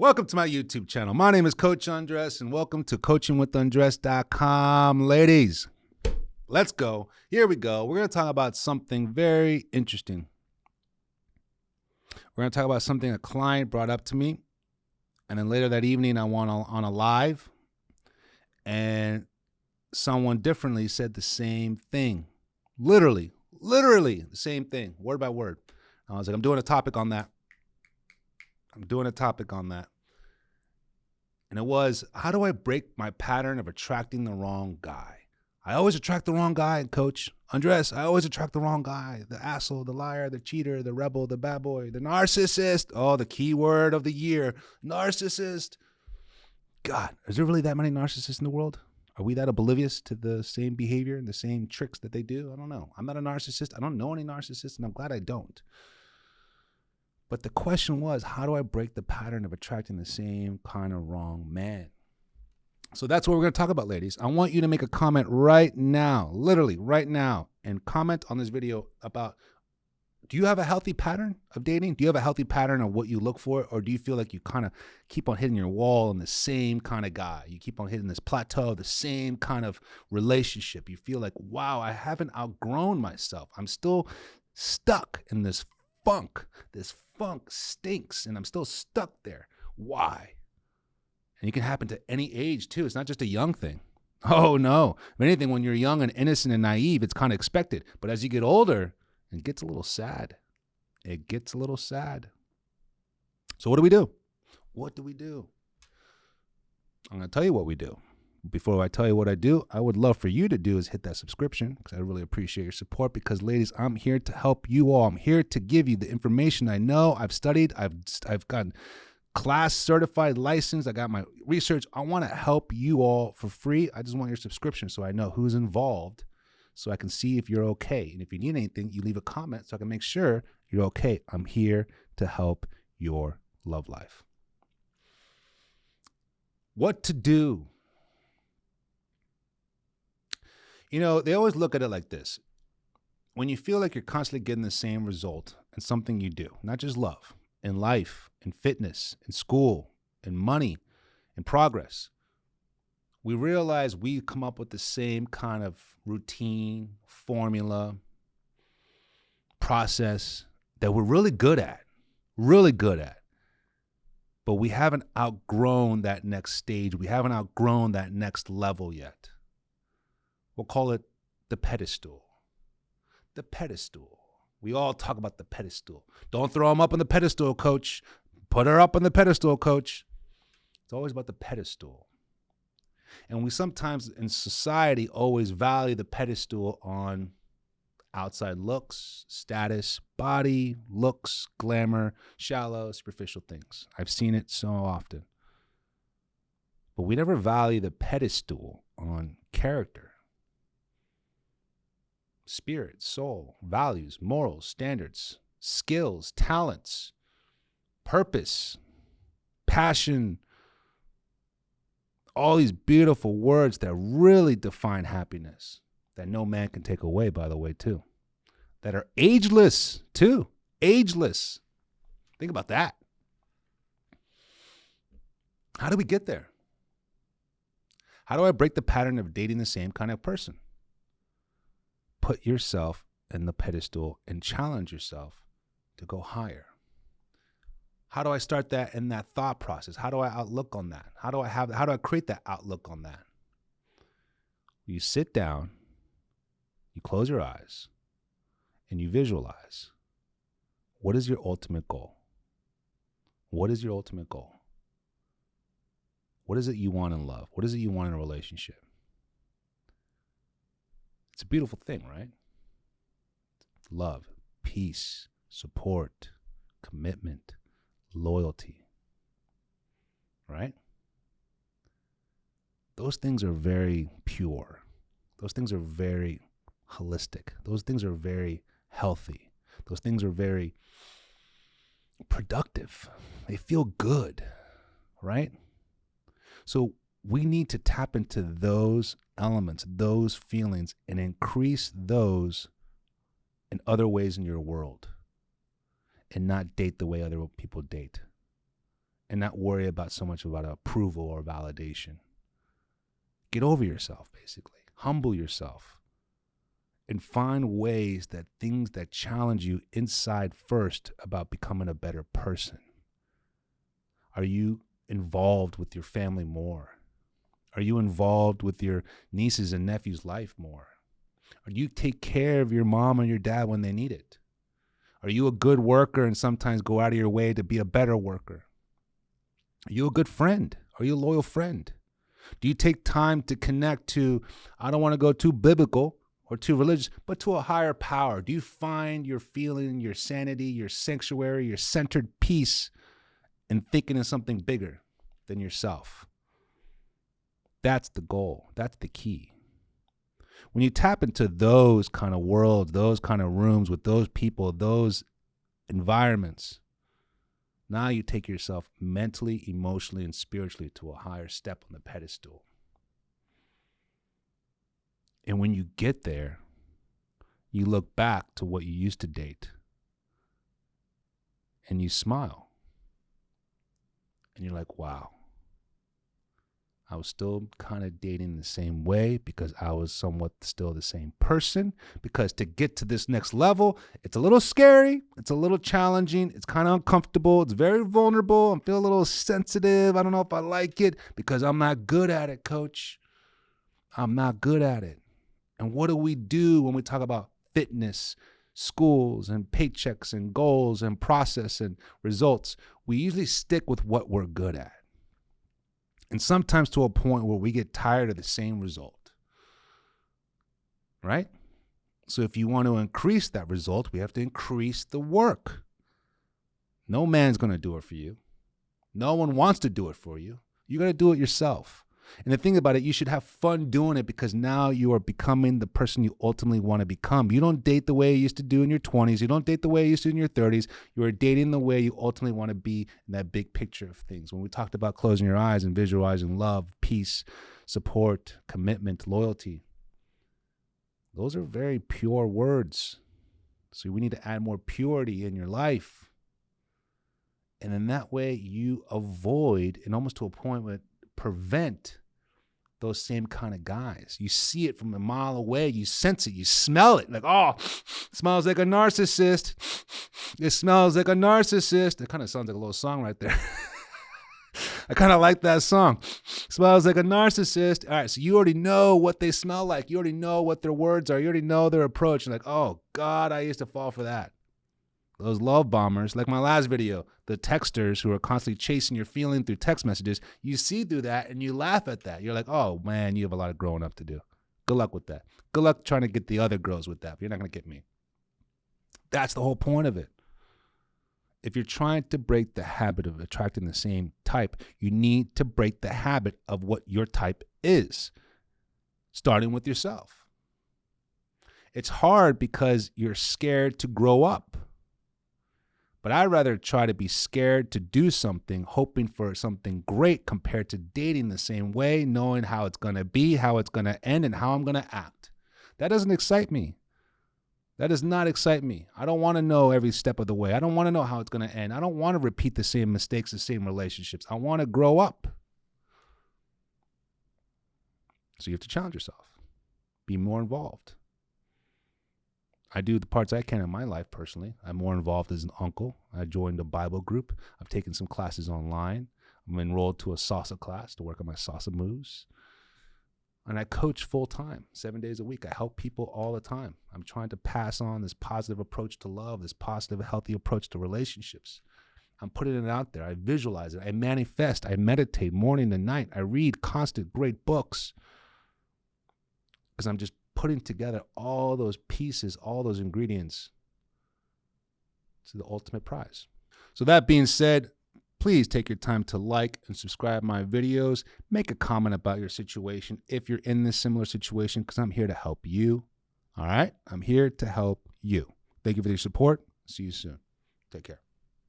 Welcome to my YouTube channel. My name is Coach Undress, and welcome to coachingwithundress.com. Ladies, let's go. Here we go. We're going to talk about something very interesting. We're going to talk about something a client brought up to me, and then later that evening I went on a live, and someone differently said the same thing. Literally the same thing, word by word. I was like, I'm doing a topic on that. And it was, how do I break my pattern of attracting the wrong guy? I always attract the wrong guy, Coach Undress. I always attract the wrong guy. The asshole, the liar, the cheater, the rebel, the bad boy, the narcissist. Oh, the key word of the year, narcissist. God, is there really that many narcissists in the world? Are we that oblivious to the same behavior and the same tricks that they do? I don't know. I'm not a narcissist. I don't know any narcissists, and I'm glad I don't. But the question was, how do I break the pattern of attracting the same kind of wrong man? So that's what we're going to talk about, ladies. I want you to make a comment right now, literally right now, and comment on this video about, do you have a healthy pattern of dating? Do you have a healthy pattern of what you look for? Or do you feel like you kind of keep on hitting your wall on the same kind of guy? You keep on hitting this plateau, the same kind of relationship. You feel like, wow, I haven't outgrown myself. I'm still stuck in this funk. This funk stinks, and I'm still stuck there. Why? And it can happen to any age, too. It's not just a young thing. Oh, no. If anything, when you're young and innocent and naive, it's kind of expected. But as you get older, it gets a little sad. It gets a little sad. So what do we do? What do we do? I'm going to tell you what we do. Before I tell you what I do, I would love for you to do is hit that subscription, because I really appreciate your support, because ladies, I'm here to help you all. I'm here to give you the information I know. I've studied. I've gotten class certified, licensed. I got my research. I want to help you all for free. I just want your subscription so I know who's involved, so I can see if you're okay. And if you need anything, you leave a comment so I can make sure you're okay. I'm here to help your love life. What to do? You know, they always look at it like this. When you feel like you're constantly getting the same result in something you do, not just love, in life, in fitness, in school, in money, in progress, we realize we come up with the same kind of routine, formula, process that we're really good at, but we haven't outgrown that next stage. We haven't outgrown that next level yet. We'll call it the pedestal. The pedestal. We all talk about the pedestal. Don't throw them up on the pedestal, Coach. Put her up on the pedestal, Coach. It's always about the pedestal. And we sometimes in society always value the pedestal on outside looks, status, body, looks, glamour, shallow, superficial things. I've seen it so often. But we never value the pedestal on character. Spirit, soul, values, morals, standards, skills, talents, purpose, passion, all these beautiful words that really define happiness, that no man can take away, by the way, too, that are ageless, too, ageless. Think about that. How do we get there? How do I break the pattern of dating the same kind of person? Put yourself in the pedestal and challenge yourself to go higher. How do I start that in that thought process? How do I outlook on that? How do I create that outlook on that? You sit down, you close your eyes, and you visualize. What is your ultimate goal? What is your ultimate goal? What is it you want in love? What is it you want in a relationship? It's a beautiful thing, right? Love, peace, support, commitment, loyalty, right? Those things are very pure. Those things are very holistic. Those things are very healthy. Those things are very productive. They feel good, right? So we need to tap into those elements, those feelings, and increase those in other ways in your world, and not date the way other people date. and not worry about so much about approval or validation. Get over yourself, basically. Humble yourself. And find ways that things that challenge you inside first about becoming a better person. Are you involved with your family more? Are you involved with your nieces and nephews' life more? Or do you take care of your mom and your dad when they need it? Are you a good worker and sometimes go out of your way to be a better worker? Are you a good friend? Are you a loyal friend? Do you take time to connect to, I don't want to go too biblical or too religious, but to a higher power? Do you find your feeling, your sanity, your sanctuary, your centered peace in thinking of something bigger than yourself? That's the goal. That's the key. When you tap into those kind of worlds, those kind of rooms with those people, those environments, now you take yourself mentally, emotionally, and spiritually to a higher step on the pedestal. And when you get there, you look back to what you used to date and you smile. And you're like, wow, I was still kind of dating the same way because I was somewhat still the same person. Because to get to this next level, it's a little scary. It's a little challenging. It's kind of uncomfortable. It's very vulnerable. I feel a little sensitive. I don't know if I like it because I'm not good at it, coach. I'm not good at it. And what do we do when we talk about fitness, schools, and paychecks, and goals, and process, and results? We usually stick with what we're good at. And sometimes to a point where we get tired of the same result. Right? So if you want to increase that result, we have to increase the work. No man's going to do it for you. No one wants to do it for you. You got to do it yourself. And the thing about it, you should have fun doing it because now you are becoming the person you ultimately want to become. You don't date the way you used to do in your 20s. You don't date the way you used to in your 30s. You are dating the way you ultimately want to be in that big picture of things. When we talked about closing your eyes and visualizing love, peace, support, commitment, loyalty, those are very pure words. So we need to add more purity in your life. And in that way, you avoid, and almost to a point where prevent those same kind of guys. You see it from a mile away. You sense it. You smell it. Like, oh, it smells like a narcissist. It smells like a narcissist. It kind of sounds like a little song right there. I kind of like that song. Smells like a narcissist. All right, so you already know what they smell like. You already know what their words are. You already know their approach. You're like, oh, God, I used to fall for that. Those love bombers, like my last video, the texters who are constantly chasing your feeling through text messages, you see through that and you laugh at that. You're like, oh, man, you have a lot of growing up to do. Good luck with that. Good luck trying to get the other girls with that. But you're not going to get me. That's the whole point of it. If you're trying to break the habit of attracting the same type, you need to break the habit of what your type is, starting with yourself. It's hard because you're scared to grow up. But I'd rather try to be scared to do something, hoping for something great compared to dating the same way, knowing how it's going to be, how it's going to end, and how I'm going to act. That doesn't excite me. That does not excite me. I don't want to know every step of the way. I don't want to know how it's going to end. I don't want to repeat the same mistakes, the same relationships. I want to grow up. So you have to challenge yourself. Be more involved. I do the parts I can in my life personally. I'm more involved as an uncle. I joined a Bible group. I've taken some classes online. I'm enrolled to a salsa class to work on my salsa moves. And I coach full time, 7 days a week. I help people all the time. I'm trying to pass on this positive approach to love, this positive, healthy approach to relationships. I'm putting it out there. I visualize it. I manifest. I meditate morning and night. I read constant great books because I'm just putting together all those pieces, all those ingredients to the ultimate prize. So that being said, please take your time to like and subscribe my videos. Make a comment about your situation if you're in this similar situation, because I'm here to help you. All right? I'm here to help you. Thank you for your support. See you soon. Take care.